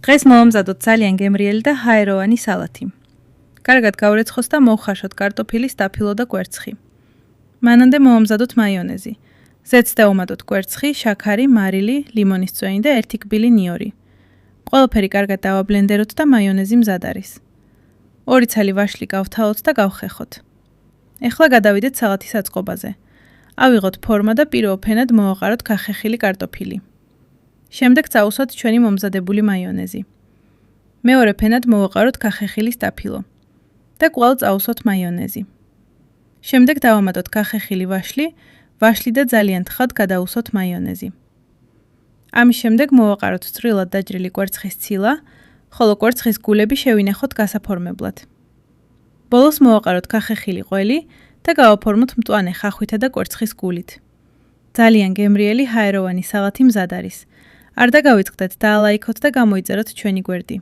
დღეს მოვამზადოთ ძალიან გემრიელი და ჰაეროვანი სალათი. კარგად გავრეცხოთ და მოვხარშოთ კარტოფილის დაფილო და კვერცხი. მანამდე მოვამზადოთ მაიონეზი. ზეთს დავუმატოთ კვერცხი, შაქარი, მარილი, ლიმონის წვენი და 1 კბილი ნიორი. ყველაფერი კარგად დავაბლენდეროთ და მაიონეზი მზად არის. 2 ცალი ვაშლი გავთავოთ და გავხეხოთ. ეხლა გადავიდეთ სალათის აწყობაზე. ავიღოთ ფორმა და პირველ ფენად მოვაყაროთ გახეხილი კარტოფილი. შემდეგ წავუსვათ ჩვენი მომზადებული მაიონეზი. მეორე ფენად მოვაყაროთ გახეხილის დაფილო და კვლავ წავუსვათ მაიონეზი. შემდეგ დავამატოთ გახეხილი ვაშლი და ძალიან თხად გადავუსვათ მაიონეზი. ამის შემდეგ მოვაყაროთ წვრილად დაჭრილი კვერცხის ცილა, ხოლო კვერცხის გულები შევინახოთ გასაფორმებლად. ბოლოს მოვაყაროთ გახეხილი ყველი და გავაფორმოთ მწვანე ხახვითა და კვერცხის გულით. ძალიან გემრიელი ჰაეროვანი სალათი მზად არის. არ დაგავიწყდეთ, დაალაიქოთ და გამოიწეროთ ჩვენი გვერდი.